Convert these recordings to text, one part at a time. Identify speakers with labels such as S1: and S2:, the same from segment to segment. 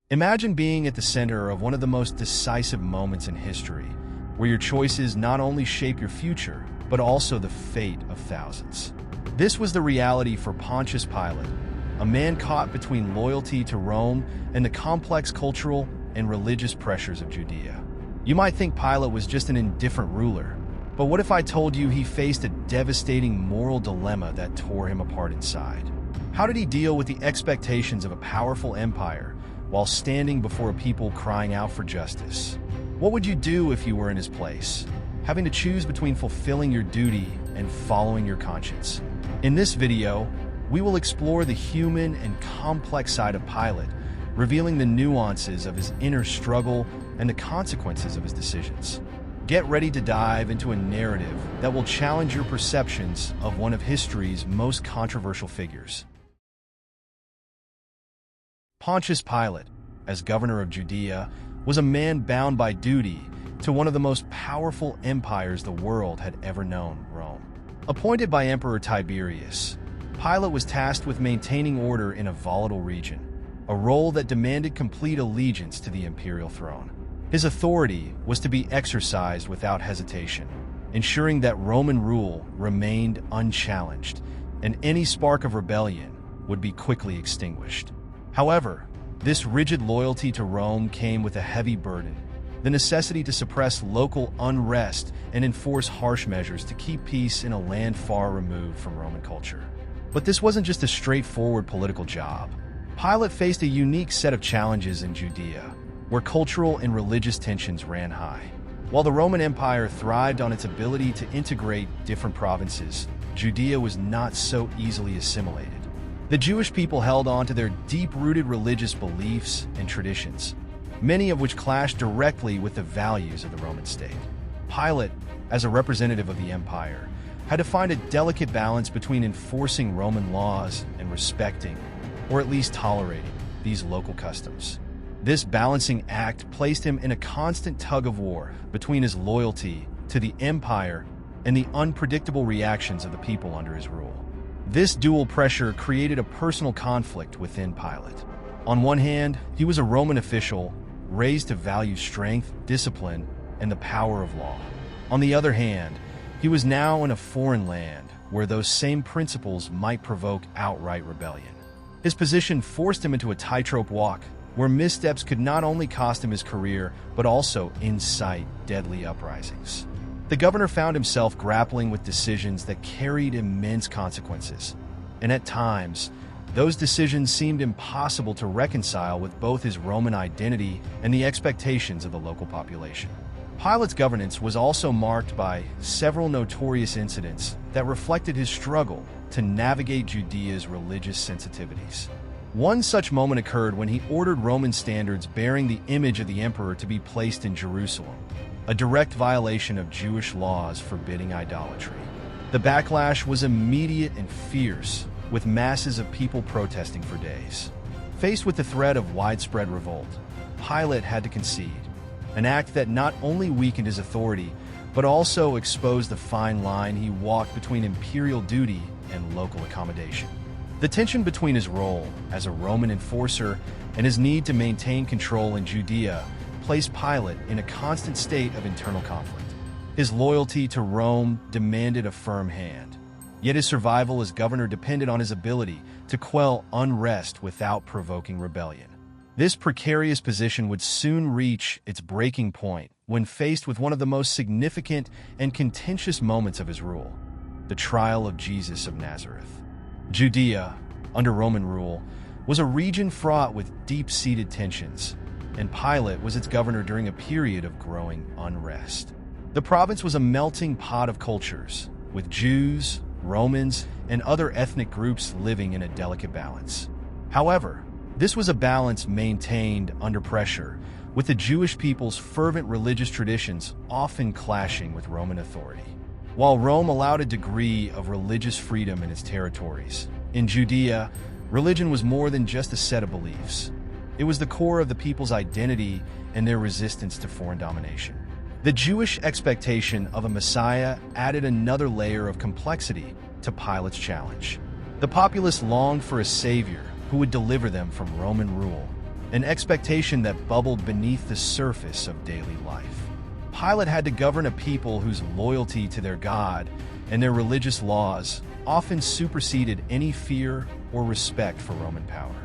S1: Imagine being at the center of one of the most decisive moments in history, where your choices not only shape your future, but also the fate of thousands. This was the reality for Pontius Pilate, a man caught between loyalty to Rome and the complex cultural and religious pressures of Judea. You might think Pilate was just an indifferent ruler, but what if I told you he faced a devastating moral dilemma that tore him apart inside? How did he deal with the expectations of a powerful empire while standing before a people crying out for justice? What would you do if you were in his place, having to choose between fulfilling your duty and following your conscience? In this video, we will explore the human and complex side of Pilate, revealing the nuances of his inner struggle and the consequences of his decisions. Get ready to dive into a narrative that will challenge your perceptions of one of history's most controversial figures. Pontius Pilate, as governor of Judea, was a man bound by duty to one of the most powerful empires the world had ever known, Rome. Appointed by Emperor Tiberius, Pilate was tasked with maintaining order in a volatile region, a role that demanded complete allegiance to the imperial throne. His authority was to be exercised without hesitation, ensuring that Roman rule remained unchallenged, and any spark of rebellion would be quickly extinguished. However, this rigid loyalty to Rome came with a heavy burden: the necessity to suppress local unrest and enforce harsh measures to keep peace in a land far removed from Roman culture. But this wasn't just a straightforward political job. Pilate faced a unique set of challenges in Judea, where cultural and religious tensions ran high. While the Roman Empire thrived on its ability to integrate different provinces, Judea was not so easily assimilated. The Jewish people held on to their deep-rooted religious beliefs and traditions, many of which clashed directly with the values of the Roman state. Pilate, as a representative of the empire, had to find a delicate balance between enforcing Roman laws and respecting, or at least tolerating, these local customs. This balancing act placed him in a constant tug-of-war between his loyalty to the empire and the unpredictable reactions of the people under his rule. This dual pressure created a personal conflict within Pilate. On one hand, he was a Roman official raised to value strength, discipline, and the power of law. On the other hand, he was now in a foreign land where those same principles might provoke outright rebellion. His position forced him into a tightrope walk, where missteps could not only cost him his career, but also incite deadly uprisings. The governor found himself grappling with decisions that carried immense consequences, and at times, those decisions seemed impossible to reconcile with both his Roman identity and the expectations of the local population. Pilate's governance was also marked by several notorious incidents that reflected his struggle to navigate Judea's religious sensitivities. One such moment occurred when he ordered Roman standards bearing the image of the emperor to be placed in Jerusalem, a direct violation of Jewish laws forbidding idolatry. The backlash was immediate and fierce, with masses of people protesting for days. Faced with the threat of widespread revolt, Pilate had to concede, an act that not only weakened his authority, but also exposed the fine line he walked between imperial duty and local accommodation. The tension between his role as a Roman enforcer and his need to maintain control in Judea placed Pilate in a constant state of internal conflict. His loyalty to Rome demanded a firm hand, yet his survival as governor depended on his ability to quell unrest without provoking rebellion. This precarious position would soon reach its breaking point when faced with one of the most significant and contentious moments of his rule: the trial of Jesus of Nazareth. Judea, under Roman rule, was a region fraught with deep-seated tensions, and Pilate was its governor during a period of growing unrest. The province was a melting pot of cultures, with Jews, Romans, and other ethnic groups living in a delicate balance. However, this was a balance maintained under pressure, with the Jewish people's fervent religious traditions often clashing with Roman authority. While Rome allowed a degree of religious freedom in its territories, in Judea, religion was more than just a set of beliefs. It was the core of the people's identity and their resistance to foreign domination. The Jewish expectation of a Messiah added another layer of complexity to Pilate's challenge. The populace longed for a savior who would deliver them from Roman rule, an expectation that bubbled beneath the surface of daily life. Pilate had to govern a people whose loyalty to their God and their religious laws often superseded any fear or respect for Roman power.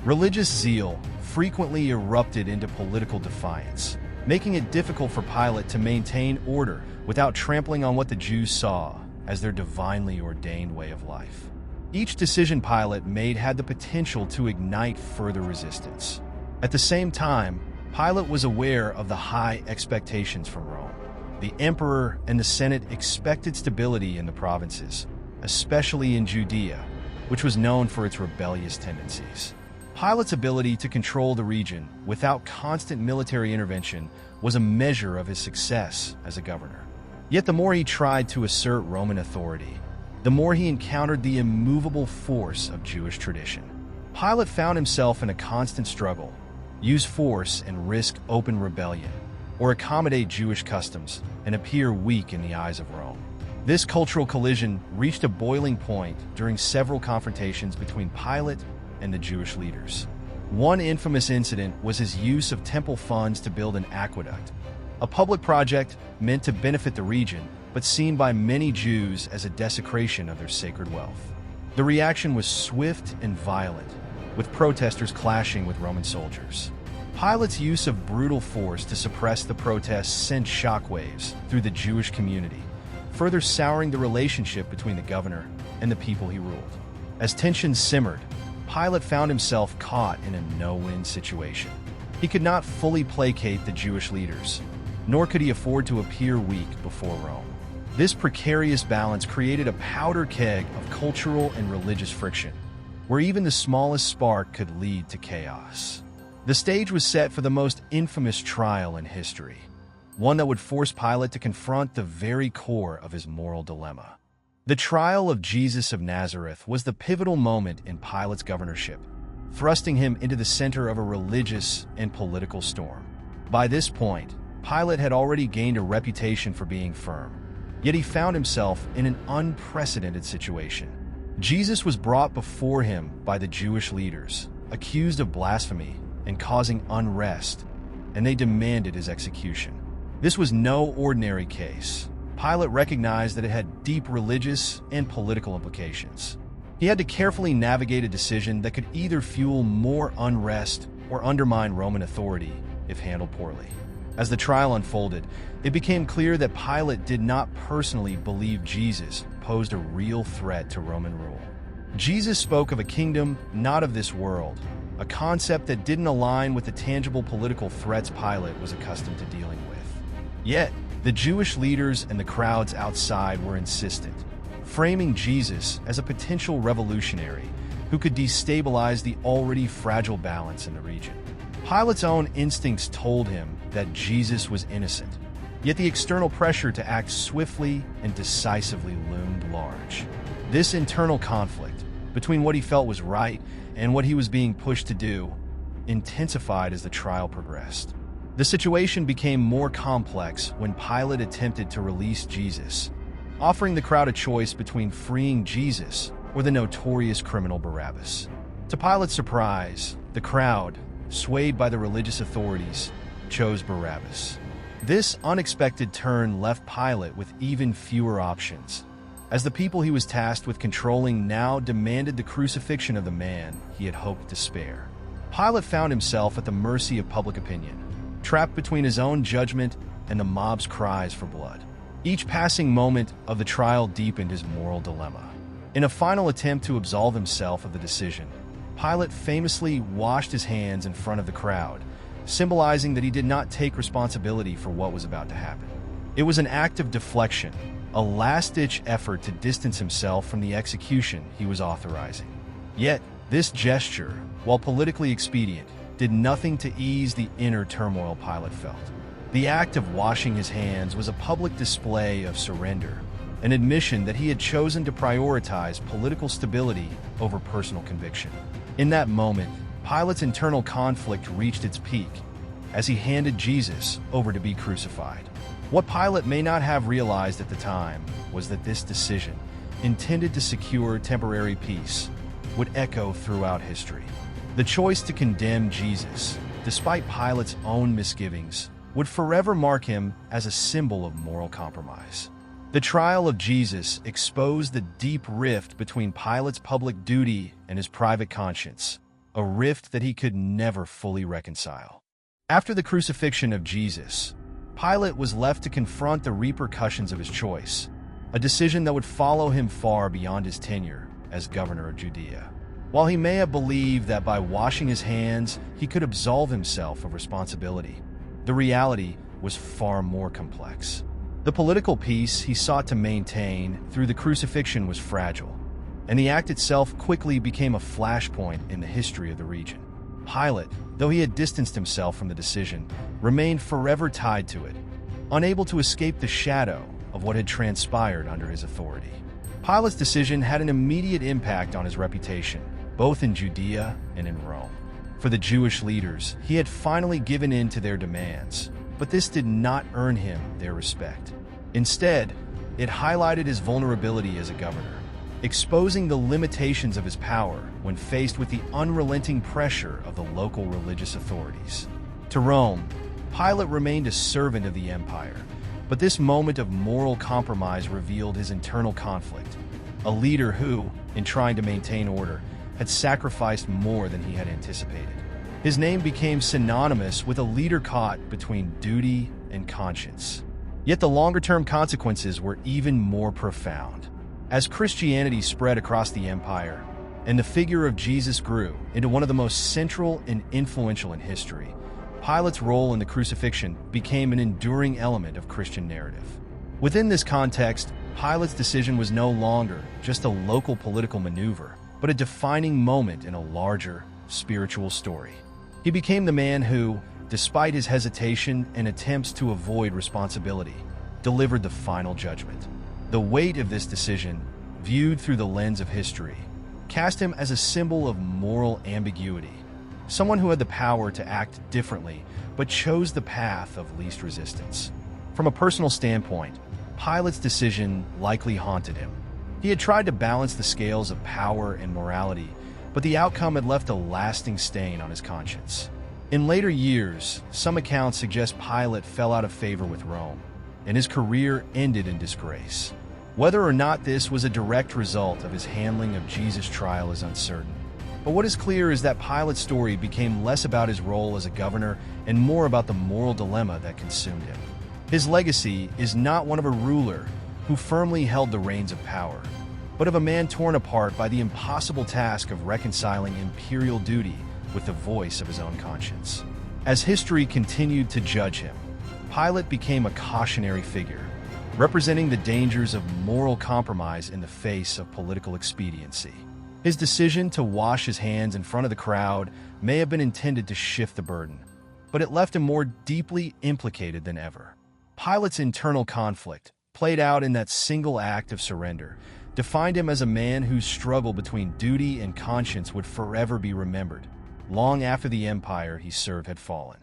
S1: Religious zeal frequently erupted into political defiance, making it difficult for Pilate to maintain order without trampling on what the Jews saw as their divinely ordained way of life. Each decision Pilate made had the potential to ignite further resistance. At the same time, Pilate was aware of the high expectations from Rome. The emperor and the Senate expected stability in the provinces, especially in Judea, which was known for its rebellious tendencies. Pilate's ability to control the region without constant military intervention was a measure of his success as a governor. Yet the more he tried to assert Roman authority, the more he encountered the immovable force of Jewish tradition. Pilate found himself in a constant struggle: use force and risk open rebellion, or accommodate Jewish customs and appear weak in the eyes of Rome. This cultural collision reached a boiling point during several confrontations between Pilate and the Jewish leaders. One infamous incident was his use of temple funds to build an aqueduct, a public project meant to benefit the region, but seen by many Jews as a desecration of their sacred wealth. The reaction was swift and violent, with protesters clashing with Roman soldiers. Pilate's use of brutal force to suppress the protests sent shockwaves through the Jewish community, further souring the relationship between the governor and the people he ruled. As tensions simmered, Pilate found himself caught in a no-win situation. He could not fully placate the Jewish leaders, nor could he afford to appear weak before Rome. This precarious balance created a powder keg of cultural and religious friction, where even the smallest spark could lead to chaos. The stage was set for the most infamous trial in history, one that would force Pilate to confront the very core of his moral dilemma. The trial of Jesus of Nazareth was the pivotal moment in Pilate's governorship, thrusting him into the center of a religious and political storm. By this point, Pilate had already gained a reputation for being firm, yet he found himself in an unprecedented situation. Jesus was brought before him by the Jewish leaders, accused of blasphemy and causing unrest, and they demanded his execution. This was no ordinary case. Pilate recognized that it had deep religious and political implications. He had to carefully navigate a decision that could either fuel more unrest or undermine Roman authority if handled poorly. As the trial unfolded, it became clear that Pilate did not personally believe Jesus posed a real threat to Roman rule. Jesus spoke of a kingdom not of this world, a concept that didn't align with the tangible political threats Pilate was accustomed to dealing with. Yet, the Jewish leaders and the crowds outside were insistent, framing Jesus as a potential revolutionary who could destabilize the already fragile balance in the region. Pilate's own instincts told him that Jesus was innocent, yet the external pressure to act swiftly and decisively loomed large. This internal conflict between what he felt was right and what he was being pushed to do intensified as the trial progressed. The situation became more complex when Pilate attempted to release Jesus, offering the crowd a choice between freeing Jesus or the notorious criminal Barabbas. To Pilate's surprise, the crowd, swayed by the religious authorities, chose Barabbas. This unexpected turn left Pilate with even fewer options, as the people he was tasked with controlling now demanded the crucifixion of the man he had hoped to spare. Pilate found himself at the mercy of public opinion, trapped between his own judgment and the mob's cries for blood. Each passing moment of the trial deepened his moral dilemma. In a final attempt to absolve himself of the decision, Pilate famously washed his hands in front of the crowd, symbolizing that he did not take responsibility for what was about to happen. It was an act of deflection, a last-ditch effort to distance himself from the execution he was authorizing. Yet, this gesture, while politically expedient, did nothing to ease the inner turmoil Pilate felt. The act of washing his hands was a public display of surrender, an admission that he had chosen to prioritize political stability over personal conviction. In that moment, Pilate's internal conflict reached its peak as he handed Jesus over to be crucified. What Pilate may not have realized at the time was that this decision, intended to secure temporary peace, would echo throughout history. The choice to condemn Jesus, despite Pilate's own misgivings, would forever mark him as a symbol of moral compromise. The trial of Jesus exposed the deep rift between Pilate's public duty and his private conscience, a rift that he could never fully reconcile. After the crucifixion of Jesus, Pilate was left to confront the repercussions of his choice, a decision that would follow him far beyond his tenure as governor of Judea. While he may have believed that by washing his hands he could absolve himself of responsibility, the reality was far more complex. The political peace he sought to maintain through the crucifixion was fragile, and the act itself quickly became a flashpoint in the history of the region. Pilate, though he had distanced himself from the decision, remained forever tied to it, unable to escape the shadow of what had transpired under his authority. Pilate's decision had an immediate impact on his reputation, both in Judea and in Rome. For the Jewish leaders, he had finally given in to their demands, but this did not earn him their respect. Instead, it highlighted his vulnerability as a governor, exposing the limitations of his power when faced with the unrelenting pressure of the local religious authorities. To Rome, Pilate remained a servant of the empire, but this moment of moral compromise revealed his internal conflict. A leader who, in trying to maintain order, had sacrificed more than he had anticipated. His name became synonymous with a leader caught between duty and conscience. Yet the longer-term consequences were even more profound. As Christianity spread across the empire, and the figure of Jesus grew into one of the most central and influential in history, Pilate's role in the crucifixion became an enduring element of Christian narrative. Within this context, Pilate's decision was no longer just a local political maneuver, but a defining moment in a larger, spiritual story. He became the man who, despite his hesitation and attempts to avoid responsibility, delivered the final judgment. The weight of this decision, viewed through the lens of history, cast him as a symbol of moral ambiguity, someone who had the power to act differently but chose the path of least resistance. From a personal standpoint, Pilate's decision likely haunted him. He had tried to balance the scales of power and morality, but the outcome had left a lasting stain on his conscience. In later years, some accounts suggest Pilate fell out of favor with Rome, and his career ended in disgrace. Whether or not this was a direct result of his handling of Jesus' trial is uncertain. But what is clear is that Pilate's story became less about his role as a governor and more about the moral dilemma that consumed him. His legacy is not one of a ruler who firmly held the reins of power, but of a man torn apart by the impossible task of reconciling imperial duty with the voice of his own conscience. As history continued to judge him, Pilate became a cautionary figure, representing the dangers of moral compromise in the face of political expediency. His decision to wash his hands in front of the crowd may have been intended to shift the burden, but it left him more deeply implicated than ever. Pilate's internal conflict, played out in that single act of surrender, defined him as a man whose struggle between duty and conscience would forever be remembered, long after the empire he served had fallen.